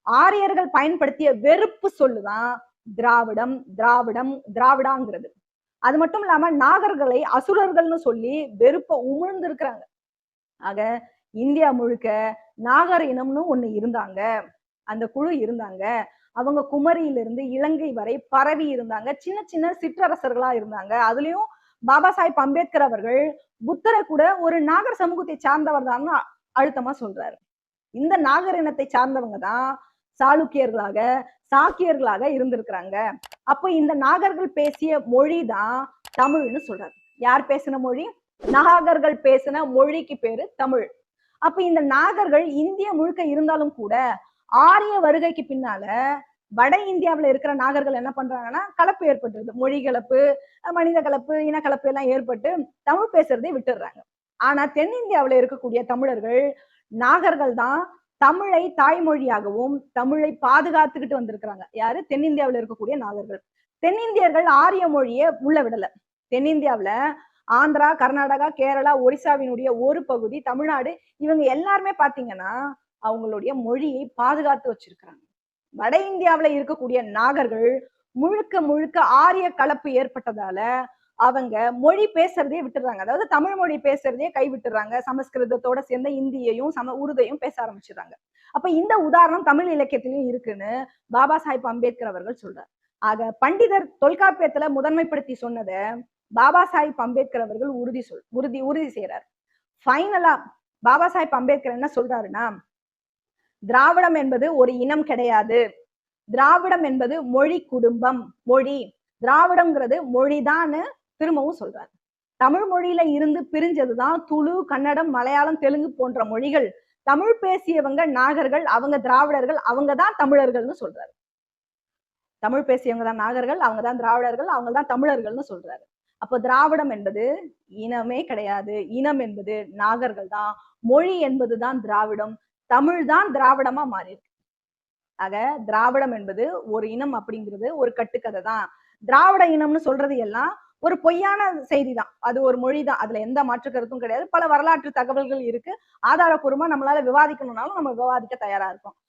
ஆரியர்கள் பயன்படுத்திய வெறுப்பு சொல்லுதான் திராவிடம், திராவிடம், திராவிடாங்கிறது. அது மட்டும் இல்லாம நாகர்களை அசுரர்கள்னு சொல்லி வெறுப்ப உமிழ்ந்து இருக்கிறாங்க. ஆக இந்தியா முழுக்க நாகர் இனம்னு ஒண்ணு இருந்தாங்க. அந்த குழு இருந்தாங்க. அவங்க குமரியிலிருந்து இலங்கை வரை பரவி இருந்தாங்க. சின்ன சின்ன சிற்றரசர்களா இருந்தாங்க. அதுலயும் பாபா சாஹிப் அம்பேத்கர் அவர்கள் புத்தரை கூட ஒரு நாகர் சமூகத்தை சார்ந்தவர் தான் அழுத்தமா சொல்றாரு. இந்த நாகர் இனத்தை சார்ந்தவங்க தான் சாளுக்கியர்களாக சாக்கியர்களாக இருந்திருக்கிறாங்க. அப்போ இந்த நாகர்கள் பேசிய மொழி தான் தமிழ்னு சொல்றாரு. யார் பேசின மொழி? நாகர்கள் பேசின மொழிக்கு பேரு தமிழ். அப்ப இந்த நாகர்கள் இந்தியா முழுக்க இருந்தாலும் கூட ஆரிய வருகைக்கு பின்னால வட இந்தியாவில இருக்கிற நாகர்கள் என்ன பண்றாங்கன்னா கலப்பு ஏற்பட்டுருது. மொழி கலப்பு, மனித கலப்பு, இனக்கலப்பு எல்லாம் ஏற்பட்டு தமிழ் பேசுறதை விட்டுடுறாங்க. ஆனா தென்னிந்தியாவில இருக்கக்கூடிய தமிழர்கள் நாகர்கள் தான் தமிழை தாய்மொழியாகவும் தமிழை பாதுகாத்துக்கிட்டு வந்திருக்கிறாங்க. யாரு? தென்னிந்தியாவில இருக்கக்கூடிய நாகர்கள். தென்னிந்தியர்கள் ஆரிய மொழியை உள்ள விடல. தென்னிந்தியாவில ஆந்திரா, கர்நாடகா, கேரளா, ஒரிசாவினுடைய ஒரு பகுதி, தமிழ்நாடு, இவங்க எல்லாருமே பாத்தீங்கன்னா அவங்களுடைய மொழியை பாதுகாத்து வச்சிருக்கிறாங்க. வட இந்தியாவில இருக்கக்கூடிய நாகர்கள் முழுக்க முழுக்க ஆரிய கலப்பு ஏற்பட்டதால அவங்க மொழி பேசுறதே விட்டுறாங்க. அதாவது தமிழ் மொழி பேசுறதே கை விட்டுறாங்க. சமஸ்கிருதத்தோட சேர்ந்த இந்தியையும் உருதையும் பேச ஆரம்பிச்சிடுறாங்க. அப்ப இந்த உதாரணம் தமிழ் இலக்கியத்திலையும் இருக்குன்னு பாபா சாஹிப் அம்பேத்கர் அவர்கள் சொல்றார். ஆக பண்டிதர் தொல்காப்பியத்துல முதன்மைப்படுத்தி சொன்னத பாபா சாஹிப் அம்பேத்கர் அவர்கள் உறுதி செய்யறார். ஃபைனலா பாபா சாஹிப் அம்பேத்கர் என்ன சொல்றாருன்னா, திராவிடம் என்பது ஒரு இனம் கிடையாது. திராவிடம் என்பது மொழி குடும்பம். மொழி திராவிடம்ங்கிறது மொழிதான்னு திரும்பவும் சொல்றாரு. தமிழ் மொழியில இருந்து பிரிஞ்சதுதான் துளு, கன்னடம், மலையாளம், தெலுங்கு போன்ற மொழிகள். தமிழ் பேசியவங்க நாகர்கள், அவங்க திராவிடர்கள், அவங்க தான் தமிழர்கள்னு சொல்றாரு. தமிழ் பேசியவங்க தான் நாகர்கள், அவங்க தான் திராவிடர்கள், அவங்க தான் தமிழர்கள்னு சொல்றாரு. அப்போ திராவிடம் என்பது இனமே கிடையாது. இனம் என்பது நாகர்கள் தான். மொழி என்பதுதான் திராவிடம். தமிழ் தான் திராவிடமா மாறி இருக்கு. ஆக திராவிடம் என்பது ஒரு இனம் அப்படிங்கிறது ஒரு கட்டுக்கதை தான். திராவிட இனம்னு சொல்றது எல்லாம் ஒரு பொய்யான செய்தி தான். அது ஒரு மொழி தான். அதுல எந்த மாற்று கருத்தும் கிடையாது. பல வரலாற்று தகவல்கள் இருக்கு. ஆதாரப்பூர்வமா நம்மளால விவாதிக்கணும்னாலும் நம்ம விவாதிக்க தயாரா இருக்கோம்.